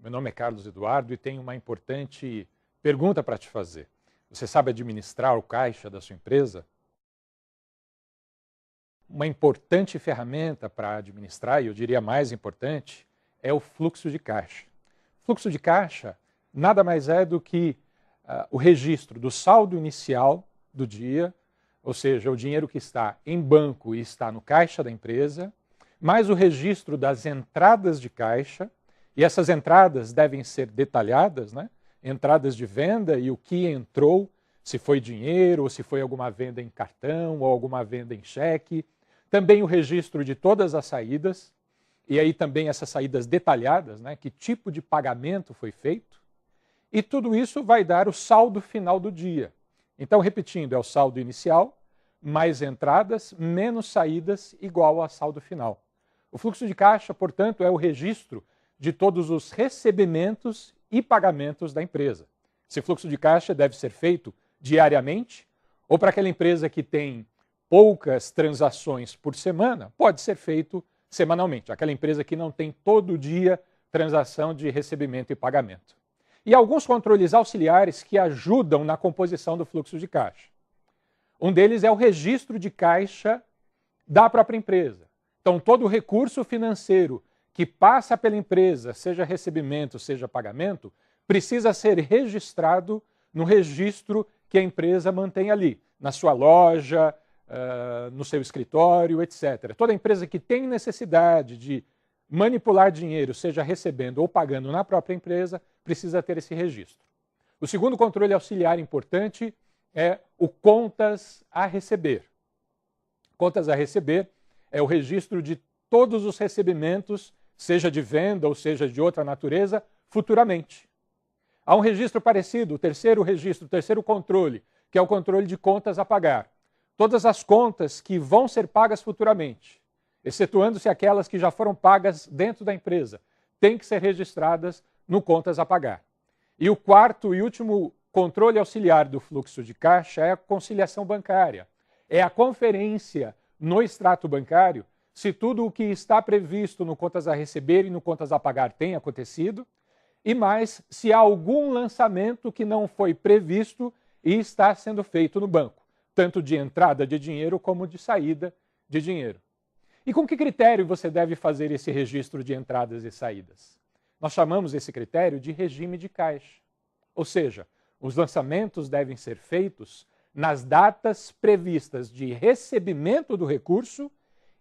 Meu nome é Carlos Eduardo e tenho uma importante pergunta para te fazer. Você sabe administrar o caixa da sua empresa? Uma importante ferramenta para administrar, e eu diria mais importante, é o fluxo de caixa. Fluxo de caixa nada mais é do que o registro do saldo inicial do dia, ou seja, o dinheiro que está em banco e está no caixa da empresa, mais o registro das entradas de caixa, e essas entradas devem ser detalhadas, né? Entradas de venda e o que entrou, se foi dinheiro, ou se foi alguma venda em cartão, ou alguma venda em cheque. Também o registro de todas as saídas, e aí também essas saídas detalhadas, né? Que tipo de pagamento foi feito. E tudo isso vai dar o saldo final do dia. Então, repetindo, é o saldo inicial, mais entradas, menos saídas, igual ao saldo final. O fluxo de caixa, portanto, é o registro de todos os recebimentos e pagamentos da empresa. Esse fluxo de caixa deve ser feito diariamente, ou para aquela empresa que tem poucas transações por semana, pode ser feito semanalmente. Aquela empresa que não tem todo dia transação de recebimento e pagamento. E alguns controles auxiliares que ajudam na composição do fluxo de caixa. Um deles é o registro de caixa da própria empresa. Então, todo o recurso financeiro que passa pela empresa, seja recebimento, seja pagamento, precisa ser registrado no registro que a empresa mantém ali, na sua loja, no seu escritório, etc. Toda empresa que tem necessidade de manipular dinheiro, seja recebendo ou pagando na própria empresa, precisa ter esse registro. O segundo controle auxiliar importante é o contas a receber. Contas a receber é o registro de todos os recebimentos, seja de venda ou seja de outra natureza, futuramente. Há um registro parecido, o terceiro controle, que é o controle de contas a pagar. Todas as contas que vão ser pagas futuramente, excetuando-se aquelas que já foram pagas dentro da empresa, têm que ser registradas no contas a pagar. E o quarto e último controle auxiliar do fluxo de caixa é a conciliação bancária. É a conferência no extrato bancário se tudo o que está previsto no contas a receber e no contas a pagar tem acontecido, e mais se há algum lançamento que não foi previsto e está sendo feito no banco, tanto de entrada de dinheiro como de saída de dinheiro. E com que critério você deve fazer esse registro de entradas e saídas? Nós chamamos esse critério de regime de caixa. Ou seja, os lançamentos devem ser feitos nas datas previstas de recebimento do recurso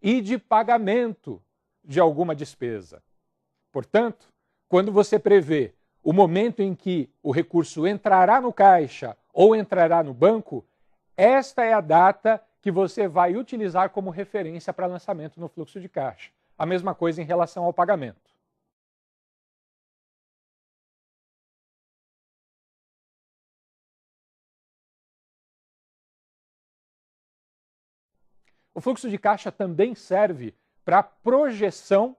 e de pagamento de alguma despesa. Portanto, quando você prevê o momento em que o recurso entrará no caixa ou entrará no banco, esta é a data que você vai utilizar como referência para lançamento no fluxo de caixa. A mesma coisa em relação ao pagamento. O fluxo de caixa também serve para projeção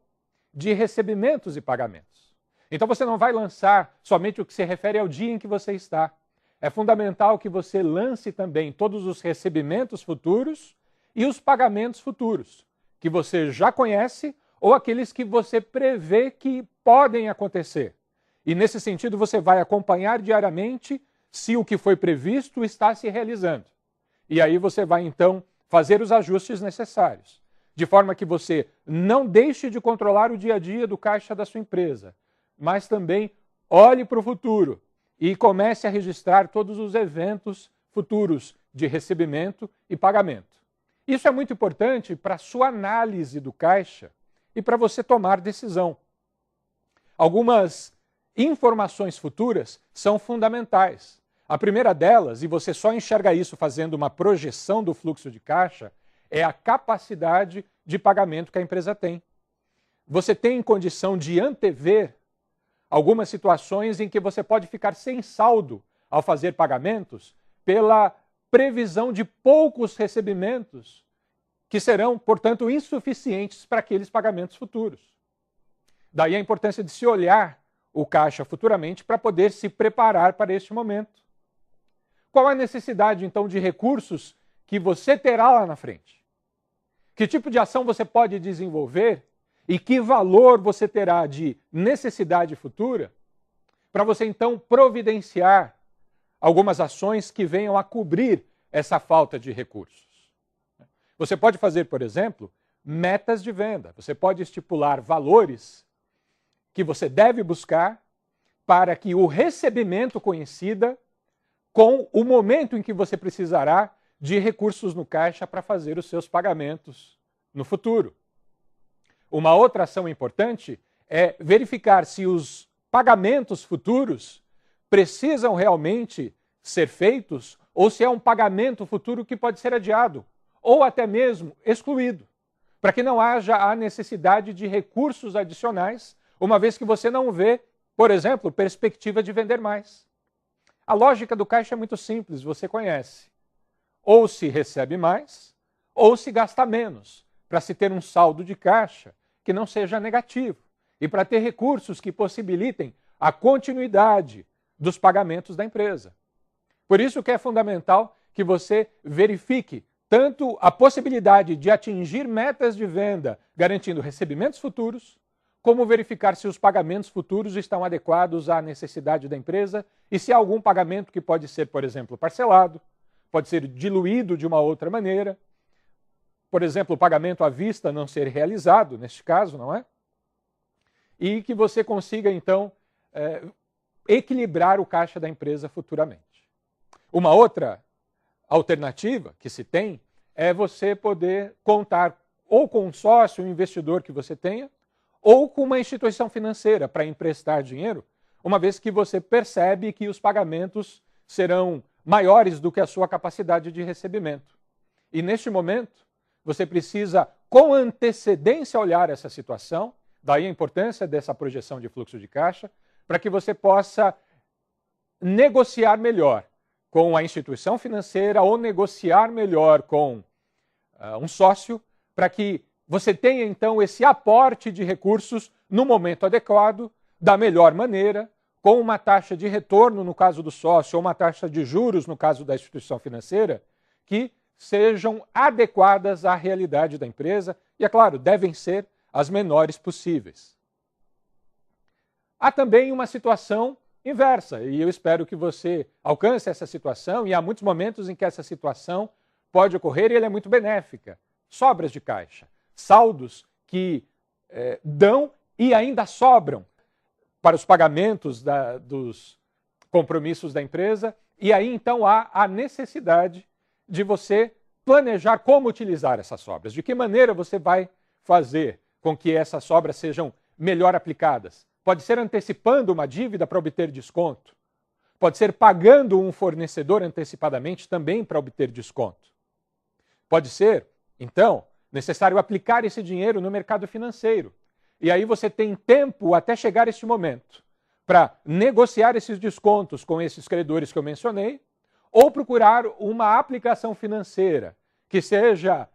de recebimentos e pagamentos. Então você não vai lançar somente o que se refere ao dia em que você está. É fundamental que você lance também todos os recebimentos futuros e os pagamentos futuros, que você já conhece ou aqueles que você prevê que podem acontecer. E nesse sentido você vai acompanhar diariamente se o que foi previsto está se realizando. E aí você vai então fazer os ajustes necessários, de forma que você não deixe de controlar o dia a dia do caixa da sua empresa, mas também olhe para o futuro e comece a registrar todos os eventos futuros de recebimento e pagamento. Isso é muito importante para a sua análise do caixa e para você tomar decisão. Algumas informações futuras são fundamentais. A primeira delas, e você só enxerga isso fazendo uma projeção do fluxo de caixa, é a capacidade de pagamento que a empresa tem. Você tem condição de antever algumas situações em que você pode ficar sem saldo ao fazer pagamentos pela previsão de poucos recebimentos que serão, portanto, insuficientes para aqueles pagamentos futuros. Daí a importância de se olhar o caixa futuramente para poder se preparar para este momento. Qual a necessidade, então, de recursos que você terá lá na frente? Que tipo de ação você pode desenvolver e que valor você terá de necessidade futura para você então providenciar algumas ações que venham a cobrir essa falta de recursos. Você pode fazer, por exemplo, metas de venda. Você pode estipular valores que você deve buscar para que o recebimento coincida com o momento em que você precisará de recursos no caixa para fazer os seus pagamentos no futuro. Uma outra ação importante é verificar se os pagamentos futuros precisam realmente ser feitos ou se é um pagamento futuro que pode ser adiado ou até mesmo excluído, para que não haja a necessidade de recursos adicionais, uma vez que você não vê, por exemplo, perspectiva de vender mais. A lógica do caixa é muito simples, você conhece. Ou se recebe mais, ou se gasta menos, para se ter um saldo de caixa que não seja negativo e para ter recursos que possibilitem a continuidade dos pagamentos da empresa. Por isso que é fundamental que você verifique tanto a possibilidade de atingir metas de venda garantindo recebimentos futuros, como verificar se os pagamentos futuros estão adequados à necessidade da empresa e se há algum pagamento que pode ser, por exemplo, parcelado, pode ser diluído de uma outra maneira, por exemplo, o pagamento à vista não ser realizado, neste caso, não é? E que você consiga, então, equilibrar o caixa da empresa futuramente. Uma outra alternativa que se tem é você poder contar ou com um sócio, um investidor que você tenha, ou com uma instituição financeira para emprestar dinheiro, uma vez que você percebe que os pagamentos serão maiores do que a sua capacidade de recebimento. E neste momento, você precisa, com antecedência, olhar essa situação, daí a importância dessa projeção de fluxo de caixa, para que você possa negociar melhor com a instituição financeira ou negociar melhor com um sócio, para que você tenha, então, esse aporte de recursos no momento adequado, da melhor maneira, com uma taxa de retorno, no caso do sócio, ou uma taxa de juros, no caso da instituição financeira, que sejam adequadas à realidade da empresa e, é claro, devem ser as menores possíveis. Há também uma situação inversa, e eu espero que você alcance essa situação, e há muitos momentos em que essa situação pode ocorrer e ela é muito benéfica. Sobras de caixa, saldos que dão e ainda sobram para os pagamentos dos compromissos da empresa, e aí então há a necessidade de você planejar como utilizar essas sobras, de que maneira você vai fazer com que essas sobras sejam melhor aplicadas. Pode ser antecipando uma dívida para obter desconto, pode ser pagando um fornecedor antecipadamente também para obter desconto. Pode ser, então, necessário aplicar esse dinheiro no mercado financeiro. E aí você tem tempo até chegar este momento para negociar esses descontos com esses credores que eu mencionei, ou procurar uma aplicação financeira que seja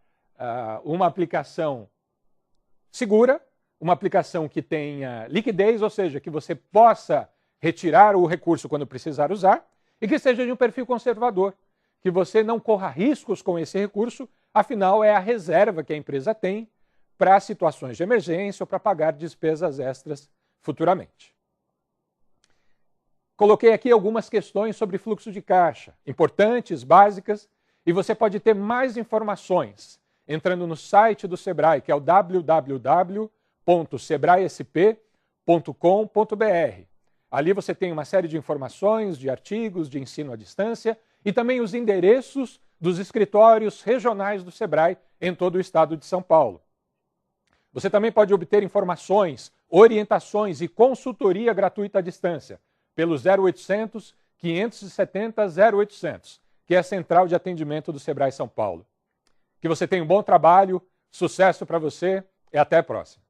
uma aplicação segura, uma aplicação que tenha liquidez, ou seja, que você possa retirar o recurso quando precisar usar, e que seja de um perfil conservador, que você não corra riscos com esse recurso, afinal é a reserva que a empresa tem para situações de emergência ou para pagar despesas extras futuramente. Coloquei aqui algumas questões sobre fluxo de caixa, importantes, básicas, e você pode ter mais informações entrando no site do Sebrae, que é o www.sebraesp.com.br. Ali você tem uma série de informações, de artigos, de ensino à distância e também os endereços dos escritórios regionais do Sebrae em todo o estado de São Paulo. Você também pode obter informações, orientações e consultoria gratuita à distância pelo 0800 570 0800, que é a central de atendimento do Sebrae São Paulo. Que você tenha um bom trabalho, sucesso para você e até a próxima.